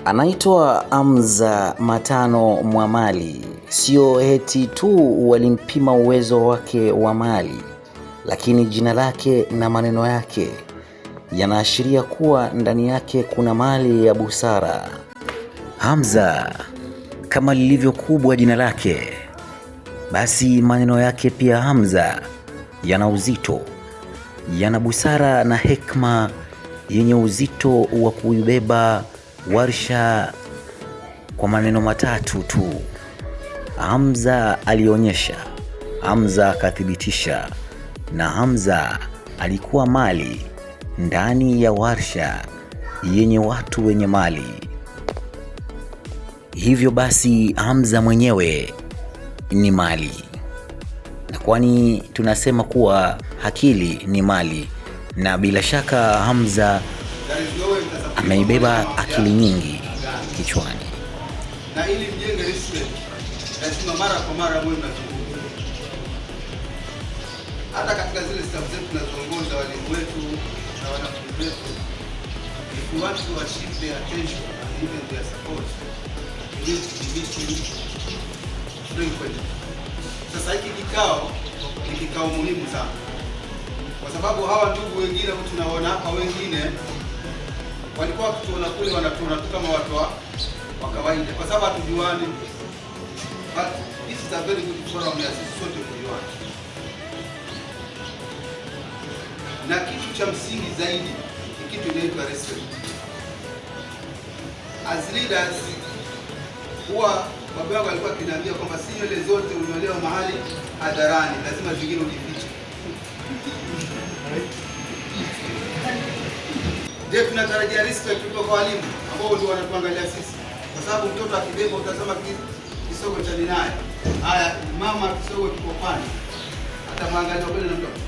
Anaitwa Hamza Matano Mwamali. Sio eti tu walimpima uwezo wake wa mali, lakini jina lake na maneno yake yanaashiria kuwa ndani yake kuna mali ya busara. Hamza, kama lilivyo kubwa jina lake, basi maneno yake pia Hamza yana uzito, yana busara na hekima yenye uzito wa kuibeba warsha kwa maneno matatu tu. Hamza alionyesha, Hamza akathibitisha, na Hamza alikuwa mali ndani ya warsha yenye watu wenye mali. Hivyo basi Hamza mwenyewe ni mali, na kwani tunasema kuwa akili ni mali, na bila shaka Hamza ameibeba akili nyingi kichwani. Na ili mjenge respect, lazima mara kwa mara mwe mnazungumza. Hata katika zile staff zetu tunazoongoza, walimu wetu na wanafunzi wetu, if you want to achieve their attention and even their support, you need to be meeting frequently. Sasa hiki kikao ni kikao muhimu sana, kwa sababu hawa ndugu wengine tunaona hapa, wengine walikuwa wakituona kule wanatuona tu kama watu wa kawaida, kwa sababu hatujuani. But this is a very good forum ya sisi sote kujuana. Na kitu cha msingi zaidi ni kitu inaitwa respect. As leaders, huwa baba yangu alikuwa akiniambia kwamba si nywele zote unyolewa mahali hadharani, lazima zingine ujifiche. Je, tunatarajia respect kutoka kwa walimu ambao ndio wanatuangalia sisi? Kwa sababu mtoto akibeba utazama kisogo cha ninaye. Haya, mama kisogo kiko pale, atamwangalia mbele na mtoto.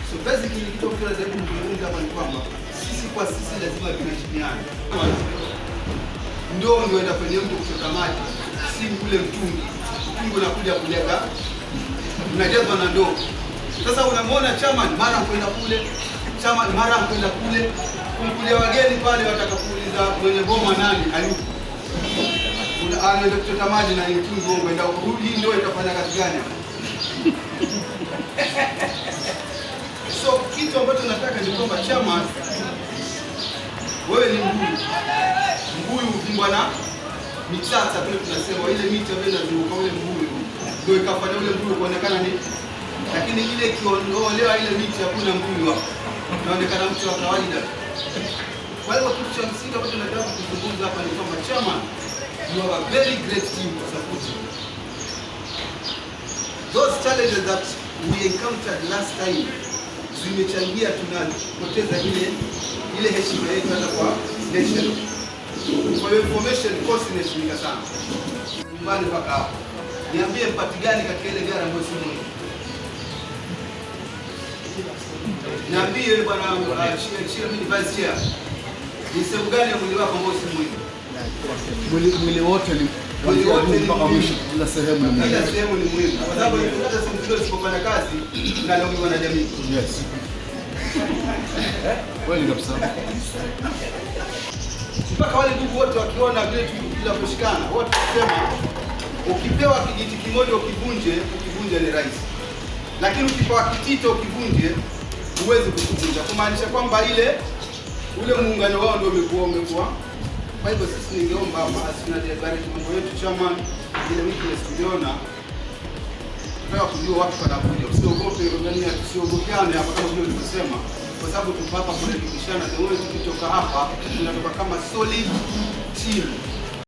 So basically kitu tunaweza kuzungumza hapa ni kwamba sisi kwa sisi lazima tunaheshimiana. Ndio enda kwenye mtu kuchota maji, si ule mtungi. Mtungi unakuja kuleka, unajazwa na ndoo. Sasa unamwona chairman mara kwenda kule, chairman mara kwenda kule, kumkulia wageni pale watakapuuliza mwenye boma nani hayupo. Anaenda kuchota maji na mtungi bongo enda kurudi, ndio itafanya kazi gani? So kitu ambacho nataka ni kwamba chairman, wewe ni mbuyu. Mbuyu uvingwa na michata vile tunasema, ile miti ambayo inazunguka ule mbuyu ndio ikafanya ule mbuyu kuonekana ni, lakini ile ikiondolewa ile miti hakuna mbuyu hapo, inaonekana mtu wa kawaida. Kwa hiyo kitu cha msingi ambacho nataka kuzungumza hapa ni kwamba chairman, you are a very great team for supporting. Those challenges that we encountered last time zimechangia tunapoteza ile heshima yetu hata kwa nation. For your information, cost inashindika sana. Mbali mpaka hapo. Niambie mpati gani katika ile gari ambayo si muhimu? Niambie bwana mimi vice chair. Ni sehemu gani ya mwili wako ambao si muhimu? Mwili wote ni mpaka mwisho, kila sehemu ni muhimu. Kila sehemu ni muhimu. Kwa sababu hata sehemu zote zisipofanya kazi tunalaumiwa na jamii. Yes. Kweli kabisa. Mpaka wale ndugu wote wakiona vile tunavyoshikana, wote wasema ukipewa kijiti kimoja ukivunje ni rahisi. Lakini ukipewa kitito ukivunje huwezi kukivunja. Kumaanisha kwamba ule muungano wao ndio umekuwa. Kwa hivyo sisi ningeomba asina diabari mambo yetu chairman, ile weakness tuliona, tunataka kujua watu wanakuja. Usiogope, tusiogopeane hapa kama vile tulisema. Kwa sababu tupo hapa kurekebishana, na wewe tukitoka hapa tunatoka kama solid team.